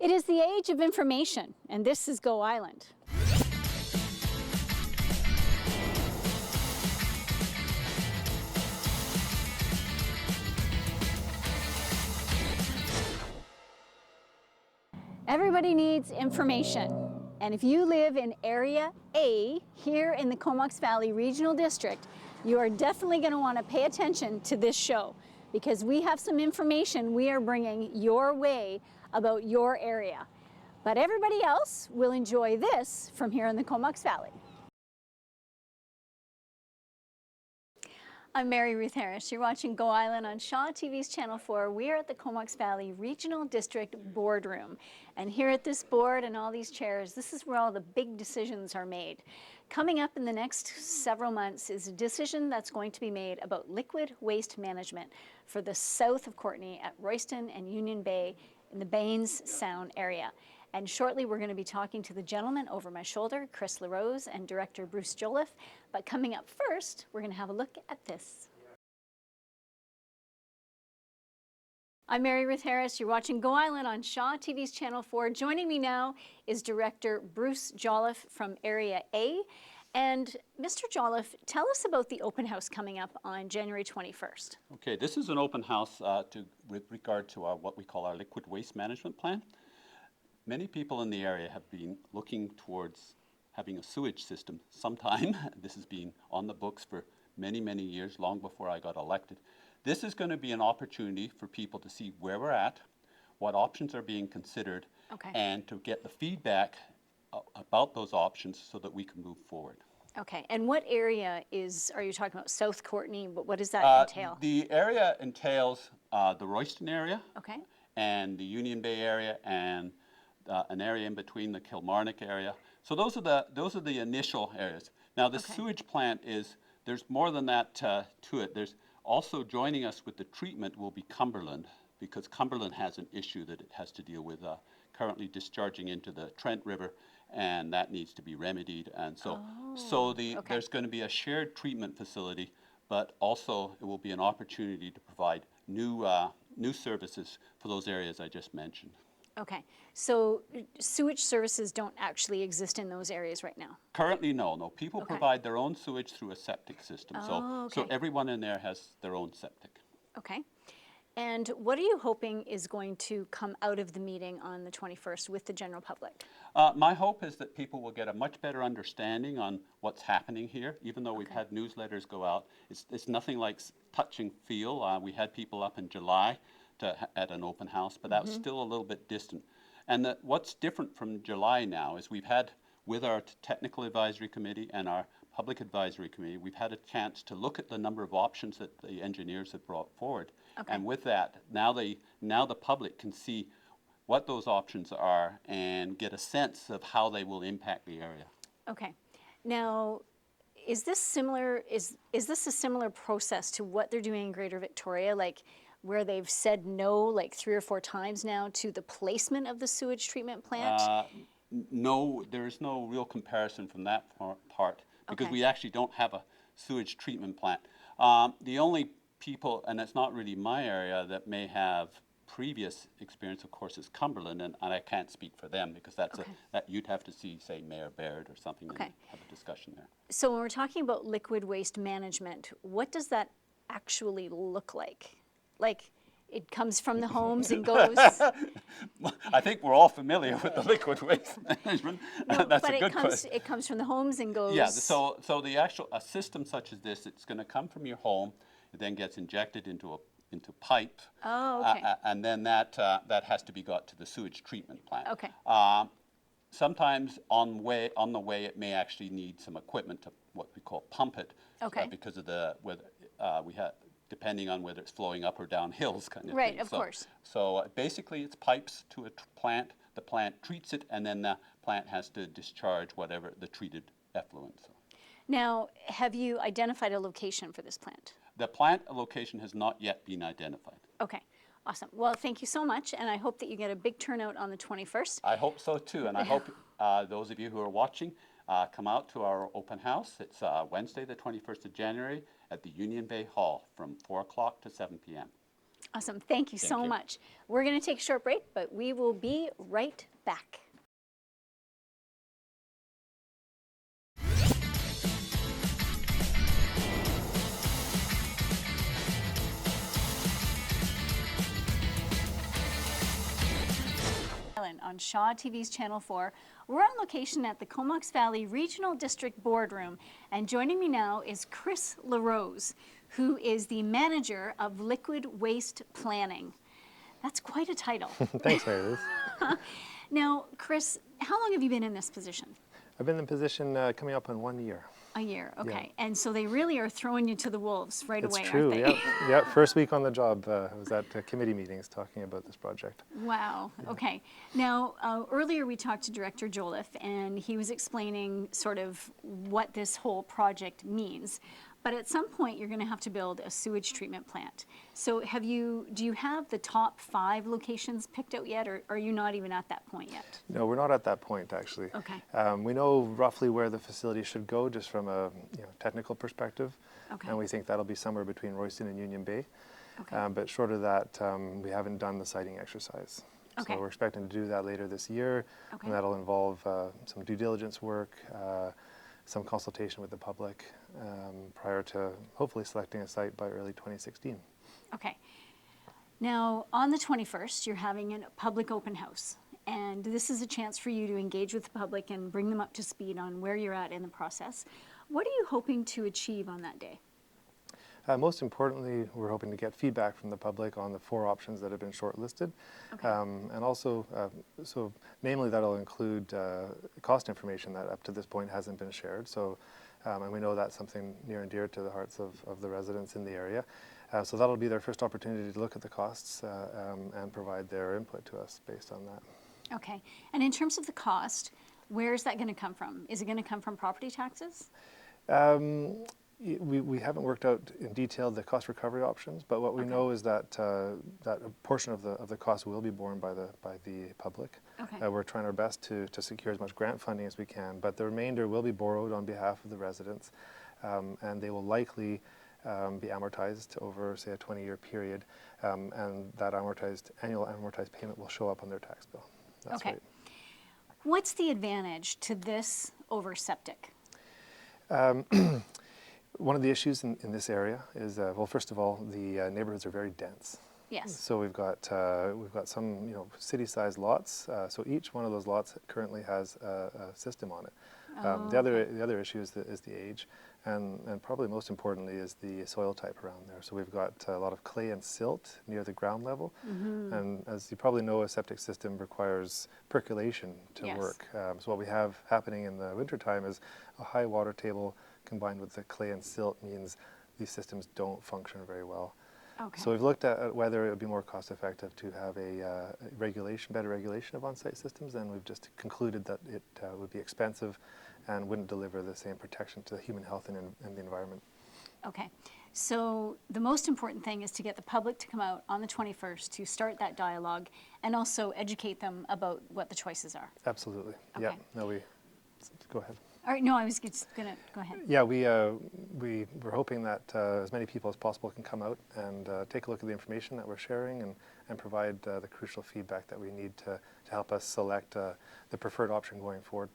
It is the age of information, and this is Go Island. Everybody needs information, and if you live in Area A here in the Comox Valley Regional District, you are definitely going to want to pay attention to this show because we have some information we are bringing your way about your area. But everybody else will enjoy this from here in the Comox Valley. I'm Mary Ruth Harris. You're watching Go Island on Shaw TV's Channel 4. We are at the Comox Valley Regional District Boardroom. And here at this board and all these chairs, this is where all the big decisions are made. Coming up in the next several months is a decision that's going to be made about liquid waste management for the south of Courtenay at Royston and Union Bay in the Baines Sound area. And shortly, we're going to be talking to the gentleman over my shoulder, Chris LaRose, and Director Bruce Jolliffe. But coming up first, we're going to have a look at this. I'm Mary Ruth Harris. You're watching Go Island on Shaw TV's Channel 4. Joining me now is Director Bruce Jolliffe from Area A. And Mr. Jolliffe, tell us about the open house coming up on January 21st. Okay, this is an open house with regard to what we call our liquid waste management plan. Many people in the area have been looking towards having a sewage system sometime. This has been on the books for many, many years, long before I got elected. This is going to be an opportunity for people to see where we're at, what options are being considered, and to get the feedback about those options so that we can move forward. Okay, and what area are you talking about? South Courtenay, what does that entail? The area entails the Royston area, okay, and the Union Bay area, and an area in between the Kilmarnock area. So those are the initial areas. Now the sewage plant there's more than that to it. There's also joining us with the treatment will be Cumberland, because Cumberland has an issue that it has to deal with currently discharging into the Trent River, and that needs to be remedied. And so, there's going to be a shared treatment facility, but also it will be an opportunity to provide new services for those areas I just mentioned. Okay, so sewage services don't actually exist in those areas right now? Currently, no. People provide their own sewage through a septic system. So everyone in there has their own septic. Okay. And what are you hoping is going to come out of the meeting on the 21st with the general public? My hope is that people will get a much better understanding on what's happening here, even though we've had newsletters go out. It's nothing like touch and feel. We had people up in July at an open house, but that was still a little bit distant. And what's different from July now is we've had, with our technical advisory committee and our public advisory committee, we've had a chance to look at the number of options that the engineers have brought forward. And with that, now the public can see what those options are and get a sense of how they will impact the area. Okay. Now, is this similar? Is this a similar process to what they're doing in Greater Victoria, like where they've said no like 3 or 4 times now to the placement of the sewage treatment plant? No, there's no real comparison from that part because we actually don't have a sewage treatment plant. The only people, and it's not really my area, that may have previous experience, of course, is Cumberland, and I can't speak for them because that you'd have to see, say, Mayor Baird or something and have a discussion there. So when we're talking about liquid waste management, what does that actually look like? Like, it comes from the homes and goes... I think we're all familiar with the liquid waste management. No, That's but a good question. It comes from the homes and goes... Yeah, so a system such as this, it's going to come from your home, it then gets injected into pipe. Oh, okay. And then that has to be got to the sewage treatment plant. Okay. Sometimes on the way it may actually need some equipment to what we call pump it. Okay. Because of depending on whether it's flowing up or down hills kind of thing. Right, of course. So basically it's pipes to a plant, the plant treats it, and then the plant has to discharge whatever the treated effluent. So. Now, have you identified a location for this plant? The plant location has not yet been identified. Okay, awesome. Well, thank you so much, and I hope that you get a big turnout on the 21st. I hope so too, and I hope those of you who are watching come out to our open house. It's Wednesday, the 21st of January at the Union Bay Hall from 4 o'clock to 7 p.m. Awesome. Thank you so much. We're going to take a short break, but we will be right back. On Shaw TV's Channel 4. We're on location at the Comox Valley Regional District Boardroom, and joining me now is Chris LaRose, who is the manager of Liquid Waste Planning. That's quite a title. Thanks, Mary Liz. Now, Chris, how long have you been in this position? I've been in the position coming up on 1 year. A year, okay. Yeah. And so they really are throwing you to the wolves right away, It's true, aren't they? yeah. First week on the job, I was at committee meetings talking about this project. Wow, okay. Now, earlier we talked to Director Jolliffe, and he was explaining sort of what this whole project means. But at some point, you're going to have to build a sewage treatment plant. So do you have the top 5 locations picked out yet, or are you not even at that point yet? No, we're not at that point, actually. Okay. We know roughly where the facility should go, just from a technical perspective. Okay. And we think that'll be somewhere between Royston and Union Bay. Okay. But short of that, we haven't done the siting exercise. Okay. So we're expecting to do that later this year. Okay. And that'll involve some due diligence work, some consultation with the public prior to hopefully selecting a site by early 2016. Okay. Now, on the 21st, you're having a public open house. And this is a chance for you to engage with the public and bring them up to speed on where you're at in the process. What are you hoping to achieve on that day? Most importantly, we're hoping to get feedback from the public on the 4 options that have been shortlisted. Okay. And also, so namely that'll include cost information that up to this point hasn't been shared. So, and we know that's something near and dear to the hearts of the residents in the area. So that'll be their first opportunity to look at the costs and provide their input to us based on that. Okay. And in terms of the cost, where is that going to come from? Is it going to come from property taxes? We haven't worked out in detail the cost recovery options, but what we know is that that a portion of the cost will be borne by the public. Okay. We're trying our best to secure as much grant funding as we can, but the remainder will be borrowed on behalf of the residents, and they will likely be amortized over, say, a 20-year period, and that annual amortized payment will show up on their tax bill. That's okay. Right. What's the advantage to this over septic? One of the issues in this area is, well, first of all, the neighborhoods are very dense. Yes. So we've got some city-sized lots. So each one of those lots currently has a system on it. The other issue is the age, and probably most importantly is the soil type around there. So we've got a lot of clay and silt near the ground level, and as you probably know, a septic system requires percolation to work. So what we have happening in the wintertime is a high water table combined with the clay and silt means these systems don't function very well. Okay. So we've looked at whether it would be more cost effective to have a better regulation of on-site systems, and we've just concluded that it would be expensive and wouldn't deliver the same protection to human health and the environment. Okay. So the most important thing is to get the public to come out on the 21st to start that dialogue and also educate them about what the choices are. Absolutely. Okay. Yeah. No, go ahead. All right, no, I was just going to go ahead. Yeah, we're hoping that as many people as possible can come out and take a look at the information that we're sharing and provide the crucial feedback that we need to help us select the preferred option going forward.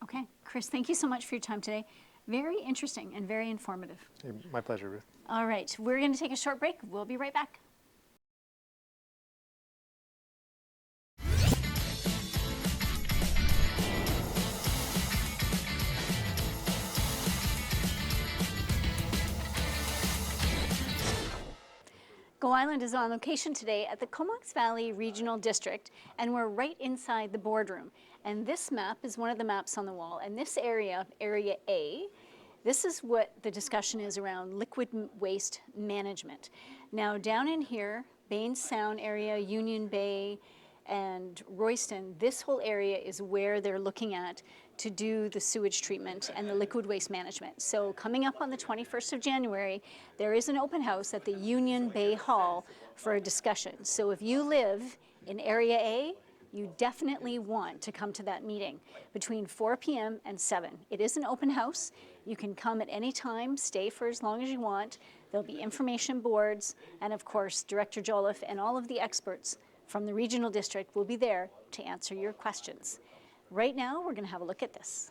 Okay, Chris, thank you so much for your time today. Very interesting and very informative. My pleasure, Ruth. All right, we're going to take a short break. We'll be right back. Go Island is on location today at the Comox Valley Regional District, and we're right inside the boardroom. And this map is one of the maps on the wall, and this area, Area A, this is what the discussion is around liquid waste management. Now down in here, Bain Sound area, Union Bay, and Royston, this whole area is where they're looking at to do the sewage treatment and the liquid waste management. So coming up on the 21st of January, there is an open house at the Union Bay Hall for a discussion. So if you live in Area A, you definitely want to come to that meeting between 4 p.m. and 7. It is an open house. You can come at any time, stay for as long as you want. There'll be information boards, and of course, Director Jolliffe and all of the experts from the Regional District will be there to answer your questions. Right now, we're going to have a look at this.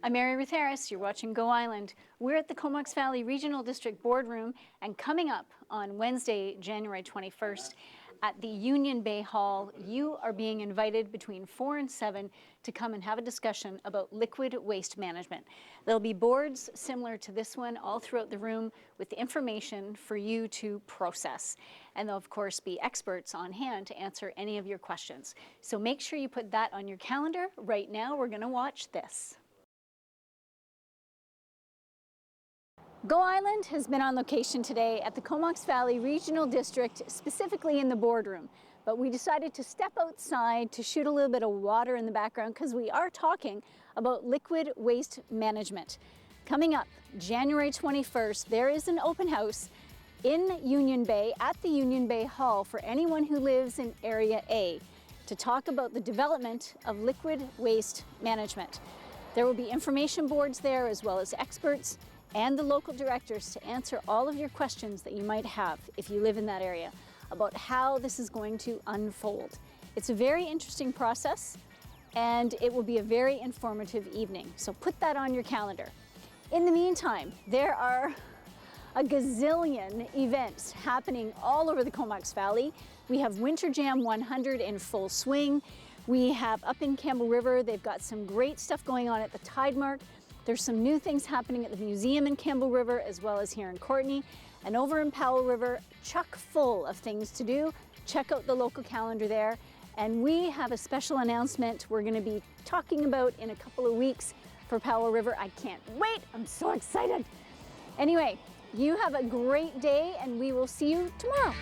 I'm Mary Ruth Harris. You're watching Go Island. We're at the Comox Valley Regional District Boardroom, and coming up on Wednesday, January 21st, at the Union Bay Hall, you are being invited between 4 and 7 to come and have a discussion about liquid waste management. There'll be boards similar to this one all throughout the room with the information for you to process. And there'll of course be experts on hand to answer any of your questions. So make sure you put that on your calendar. Right now, we're going to watch this. Go Island has been on location today at the Comox Valley Regional District, specifically in the boardroom. But we decided to step outside to shoot a little bit of water in the background because we are talking about liquid waste management. Coming up January 21st, there is an open house in Union Bay at the Union Bay Hall for anyone who lives in Area A to talk about the development of liquid waste management. There will be information boards there as well as experts and the local directors to answer all of your questions that you might have if you live in that area about how this is going to unfold. It's a very interesting process and it will be a very informative evening. So put that on your calendar. In the meantime, there are a gazillion events happening all over the Comox Valley. We have Winter Jam 100 in full swing. We have up in Campbell River, they've got some great stuff going on at the Tide Mark. There's some new things happening at the museum in Campbell River as well as here in Courtenay. And over in Powell River, chock full of things to do. Check out the local calendar there. And we have a special announcement we're going to be talking about in a couple of weeks for Powell River. I can't wait. I'm so excited. Anyway, you have a great day and we will see you tomorrow.